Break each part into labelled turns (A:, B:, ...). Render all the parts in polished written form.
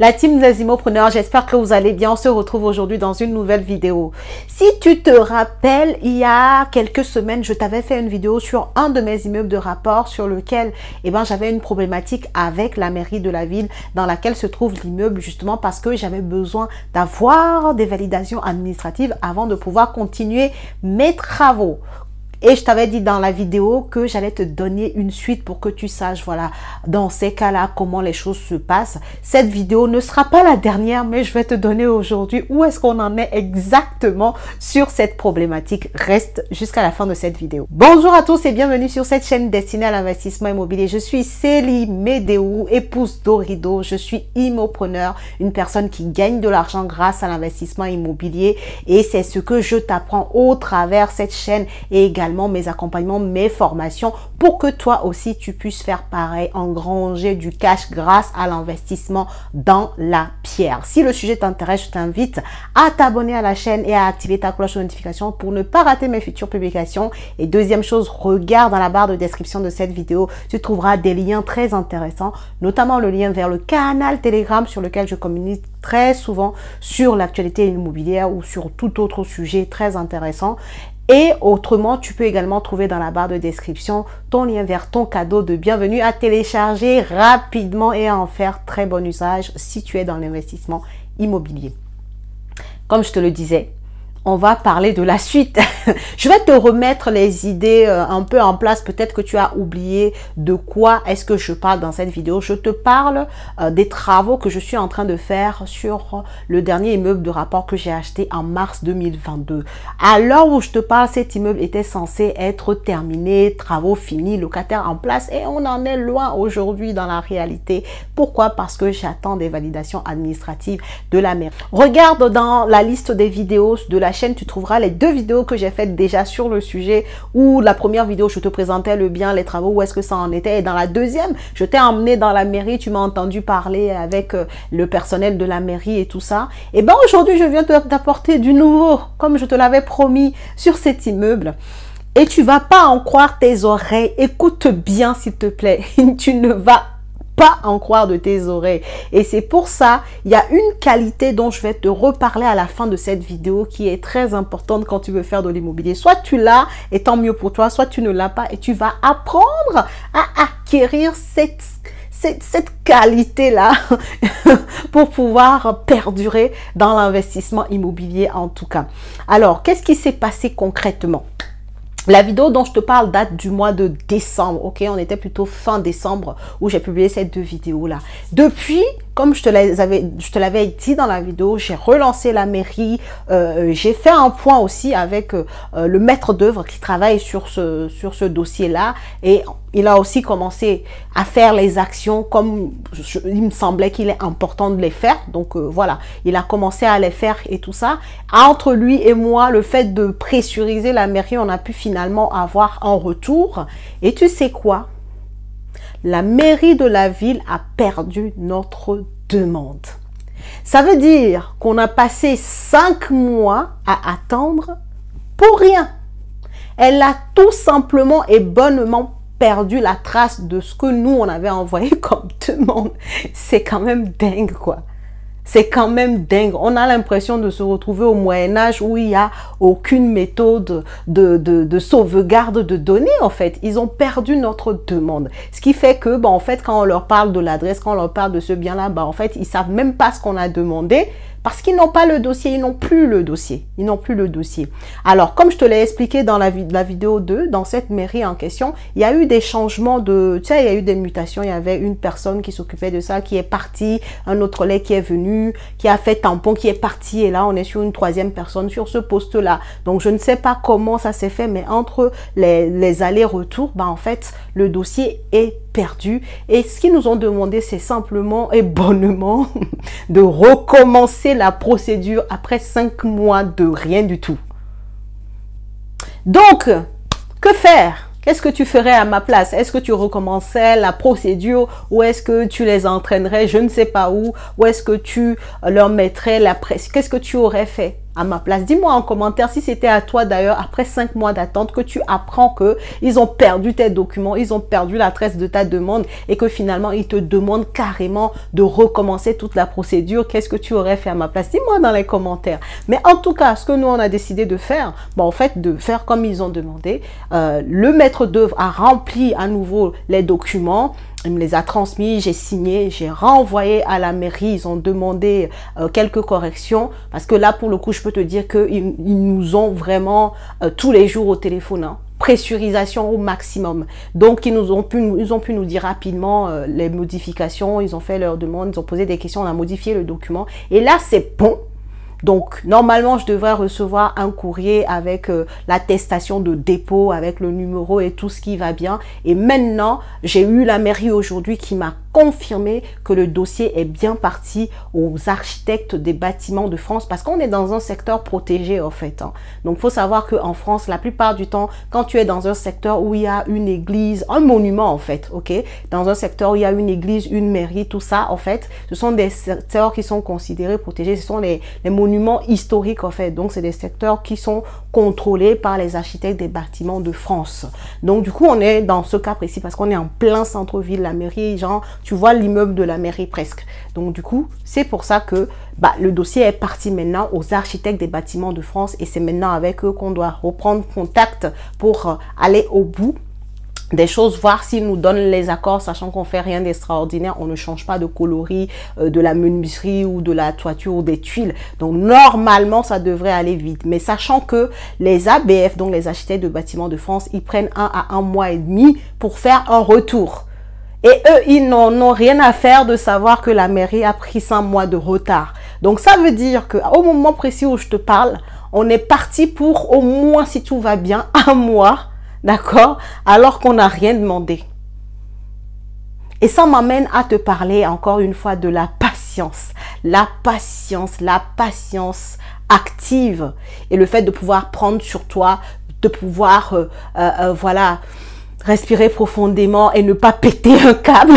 A: La team des immopreneurs, j'espère que vous allez bien. On se retrouve aujourd'hui dans une nouvelle vidéo. Si tu te rappelles, il y a quelques semaines, je t'avais fait une vidéo sur un de mes immeubles de rapport sur lequel j'avais une problématique avec la mairie de la ville dans laquelle se trouve l'immeuble, justement parce que j'avais besoin d'avoir des validations administratives avant de pouvoir continuer mes travaux. Et je t'avais dit dans la vidéo que j'allais te donner une suite pour que tu saches, voilà, dans ces cas-là, comment les choses se passent. Cette vidéo ne sera pas la dernière, mais je vais te donner aujourd'hui où est-ce qu'on en est exactement sur cette problématique. Reste jusqu'à la fin de cette vidéo. Bonjour à tous et bienvenue sur cette chaîne destinée à l'investissement immobilier. Je suis Célie Médéou, épouse d'Orido. Je suis immopreneur, une personne qui gagne de l'argent grâce à l'investissement immobilier. Et c'est ce que je t'apprends au travers cette chaîne et également mes accompagnements, mes formations pour que toi aussi tu puisses faire pareil, engranger du cash grâce à l'investissement dans la pierre. Si le sujet t'intéresse, je t'invite à t'abonner à la chaîne et à activer ta cloche de notification pour ne pas rater mes futures publications. Et deuxième chose, regarde dans la barre de description de cette vidéo, tu trouveras des liens très intéressants, notamment le lien vers le canal Telegram sur lequel je communique très souvent sur l'actualité immobilière ou sur tout autre sujet très intéressant. Et autrement, tu peux également trouver dans la barre de description ton lien vers ton cadeau de bienvenue à télécharger rapidement et à en faire très bon usage si tu es dans l'investissement immobilier. Comme je te le disais, on va parler de la suite. Je vais te remettre les idées un peu en place. Peut-être que tu as oublié de quoi est-ce que je parle dans cette vidéo. Je te parle des travaux que je suis en train de faire sur le dernier immeuble de rapport que j'ai acheté en mars 2022. À l'heure où je te parle, cet immeuble était censé être terminé, travaux finis, locataire en place et on en est loin aujourd'hui dans la réalité. Pourquoi? Parce que j'attends des validations administratives de la mairie. Regarde dans la liste des vidéos de la chaîne, tu trouveras les deux vidéos que j'ai faites déjà sur le sujet, où la première vidéo, je te présentais le bien, les travaux, où est-ce que ça en était. Et dans la deuxième, je t'ai emmené dans la mairie, tu m'as entendu parler avec le personnel de la mairie et tout ça. Et ben aujourd'hui, je viens t'apporter du nouveau, comme je te l'avais promis, sur cet immeuble. Et tu vas pas en croire tes oreilles. Écoute bien, s'il te plaît. Tu ne vas pas en croire de tes oreilles. Et c'est pour ça, il y a une qualité dont je vais te reparler à la fin de cette vidéo qui est très importante quand tu veux faire de l'immobilier. Soit tu l'as et tant mieux pour toi, soit tu ne l'as pas et tu vas apprendre à acquérir cette qualité-là pour pouvoir perdurer dans l'investissement immobilier en tout cas. Alors, qu'est-ce qui s'est passé concrètement? La vidéo dont je te parle date du mois de décembre, ok? On était plutôt fin décembre où j'ai publié ces deux vidéos-là. Depuis, comme je te l'avais dit dans la vidéo, j'ai relancé la mairie, j'ai fait un point aussi avec le maître d'œuvre qui travaille sur ce dossier-là et il a aussi commencé à faire les actions comme il me semblait qu'il est important de les faire. Donc voilà, il a commencé à les faire et tout ça. Entre lui et moi, le fait de pressuriser la mairie, on a pu finalement avoir un retour. Et tu sais quoi? La mairie de la ville a perdu notre demande. Ça veut dire qu'on a passé 5 mois à attendre pour rien. Elle a tout simplement et bonnement perdu la trace de ce que nous, on avait envoyé comme demande. C'est quand même dingue, quoi. C'est quand même dingue. On a l'impression de se retrouver au Moyen-Âge où il n'y a aucune méthode de sauvegarde de données, en fait. Ils ont perdu notre demande. Ce qui fait que, en fait, quand on leur parle de l'adresse, quand on leur parle de ce bien-là, en fait, ils savent même pas ce qu'on a demandé parce qu'ils n'ont pas le dossier, ils n'ont plus le dossier. Ils n'ont plus le dossier. Alors, comme je te l'ai expliqué dans la vidéo 2, dans cette mairie en question, il y a eu des changements de... Tu sais, il y a eu des mutations. Il y avait une personne qui s'occupait de ça, qui est partie, un autre collègue qui est venu, qui a fait tampon, qui est parti. Et là, on est sur une troisième personne sur ce poste-là. Donc, je ne sais pas comment ça s'est fait, mais entre les allers-retours, en fait, le dossier est perdu. Et ce qu'ils nous ont demandé, c'est simplement et bonnement de recommencer la procédure après 5 mois de rien du tout. Donc, que faire? Qu'est-ce que tu ferais à ma place? Est-ce que tu recommençais la procédure ou est-ce que tu les entraînerais je ne sais pas où? Ou est-ce que tu leur mettrais la pression? Qu'est-ce que tu aurais fait? à ma place? Dis-moi en commentaire si c'était à toi d'ailleurs, après 5 mois d'attente, que tu apprends que ils ont perdu tes documents, ils ont perdu l'adresse de ta demande et que finalement, ils te demandent carrément de recommencer toute la procédure. Qu'est-ce que tu aurais fait à ma place? Dis-moi dans les commentaires. Mais en tout cas, ce que nous, on a décidé de faire, bon, en fait, de faire comme ils ont demandé. Le maître d'œuvre a rempli à nouveau les documents. Il me les a transmis, j'ai signé, j'ai renvoyé à la mairie. Ils ont demandé quelques corrections parce que là, pour le coup, je peux te dire qu'ils nous ont vraiment tous les jours au téléphone. Hein. Pressurisation au maximum. Donc, ils ont pu nous dire rapidement les modifications. Ils ont fait leurs demandes, ils ont posé des questions, on a modifié le document. Et là, c'est bon. Donc, normalement, je devrais recevoir un courrier avec l'attestation de dépôt, avec le numéro et tout ce qui va bien. Et maintenant, j'ai eu la mairie aujourd'hui qui m'a confirmé que le dossier est bien parti aux architectes des bâtiments de France parce qu'on est dans un secteur protégé en fait. Hein. Donc, il faut savoir qu'en France, la plupart du temps, quand tu es dans un secteur où il y a une église, un monument en fait, ok, dans un secteur où il y a une église, une mairie, tout ça en fait, ce sont des secteurs qui sont considérés protégés, ce sont les monuments historiques en fait. Donc, c'est des secteurs qui sont contrôlés par les architectes des bâtiments de France. Donc, du coup, on est dans ce cas précis parce qu'on est en plein centre-ville, la mairie, genre, tu vois l'immeuble de la mairie presque. Donc, du coup, c'est pour ça que le dossier est parti maintenant aux architectes des bâtiments de France et c'est maintenant avec eux qu'on doit reprendre contact pour aller au bout des choses, voir s'ils nous donnent les accords, sachant qu'on fait rien d'extraordinaire, on ne change pas de coloris, de la menuiserie ou de la toiture ou des tuiles. Donc, normalement, ça devrait aller vite. Mais sachant que les ABF, donc les architectes de bâtiments de France, ils prennent 1 à 1 mois et demi pour faire un retour. Et eux, ils n'ont rien à faire de savoir que la mairie a pris 5 mois de retard. Donc, ça veut dire qu'au moment précis où je te parle, on est parti pour au moins, si tout va bien, 1 mois. D'accord? Alors qu'on n'a rien demandé. Et ça m'amène à te parler encore une fois de la patience. La patience active. Et le fait de pouvoir prendre sur toi, de pouvoir, voilà, respirer profondément et ne pas péter un câble.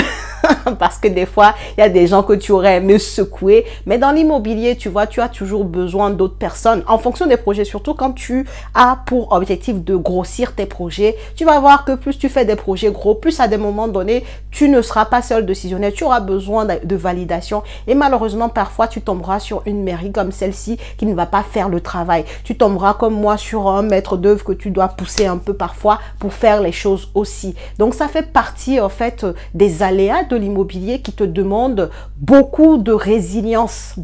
A: Parce que des fois, il y a des gens que tu aurais aimé secouer. Mais dans l'immobilier, tu vois, tu as toujours besoin d'autres personnes. En fonction des projets, surtout quand tu as pour objectif de grossir tes projets, tu vas voir que plus tu fais des projets gros, plus à des moments donnés, tu ne seras pas seul décisionnaire. Tu auras besoin de validation. Et malheureusement, parfois, tu tomberas sur une mairie comme celle-ci qui ne va pas faire le travail. Tu tomberas comme moi sur un maître d'œuvre que tu dois pousser un peu parfois pour faire les choses aussi. Donc, ça fait partie, en fait, des aléas de l'immobilier qui te demande beaucoup de résilience,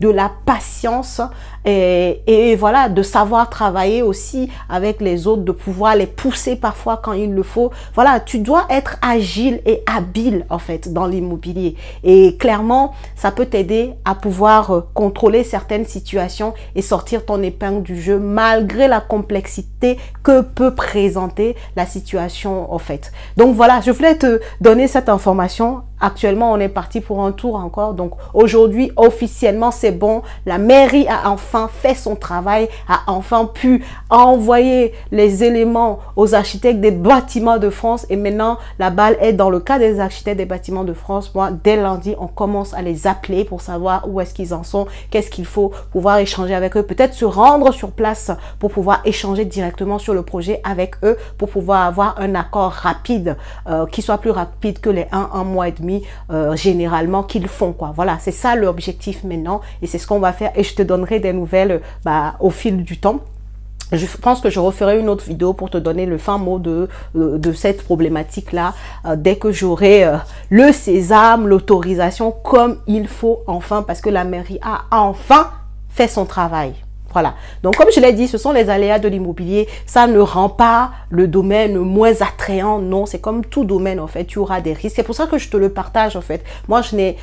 A: de la patience et voilà, de savoir travailler aussi avec les autres, de pouvoir les pousser parfois quand il le faut. Voilà, tu dois être agile et habile en fait dans l'immobilier et clairement, ça peut t'aider à pouvoir contrôler certaines situations et sortir ton épingle du jeu malgré la complexité que peut présenter la situation en fait. Donc voilà, je voulais te donner cette information. Actuellement, on est parti pour un tour encore. Donc aujourd'hui, officiellement, c'est bon. La mairie a enfin fait son travail, a enfin pu envoyer les éléments aux architectes des bâtiments de France. Et maintenant, la balle est dans le cas des architectes des bâtiments de France. Moi, dès lundi, on commence à les appeler pour savoir où est-ce qu'ils en sont, qu'est-ce qu'il faut, pouvoir échanger avec eux, peut-être se rendre sur place pour pouvoir échanger directement sur le projet avec eux, pour pouvoir avoir un accord rapide, qui soit plus rapide que les un mois et demi généralement qu'ils font quoi. Voilà, c'est ça l'objectif maintenant et c'est ce qu'on va faire et je te donnerai des nouvelles au fil du temps. Je pense que je referai une autre vidéo pour te donner le fin mot de cette problématique là dès que j'aurai le sésame, l'autorisation comme il faut enfin parce que la mairie a enfin fait son travail. Voilà. Donc, comme je l'ai dit, ce sont les aléas de l'immobilier. Ça ne rend pas le domaine moins attrayant. Non, c'est comme tout domaine, en fait. Tu auras des risques. C'est pour ça que je te le partage, en fait. Moi, je n'ai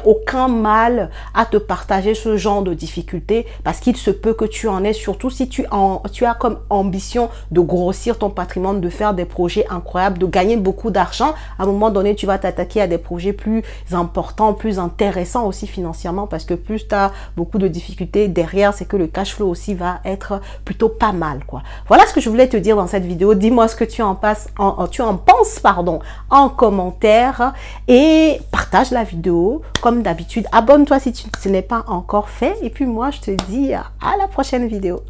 A: aucun mal à te partager ce genre de difficultés parce qu'il se peut que tu en aies, surtout si tu as comme ambition de grossir ton patrimoine, de faire des projets incroyables, de gagner beaucoup d'argent. À un moment donné, tu vas t'attaquer à des projets plus importants, plus intéressants aussi financièrement parce que plus tu as beaucoup de difficultés derrière, c'est que le cash flow aussi va être plutôt pas mal, quoi. Voilà ce que je voulais te dire dans cette vidéo. Dis-moi ce que tu en penses, pardon, en commentaire et partage la vidéo. Comme d'habitude, abonne-toi si tu ne l'as pas encore fait. Et puis moi, je te dis à la prochaine vidéo.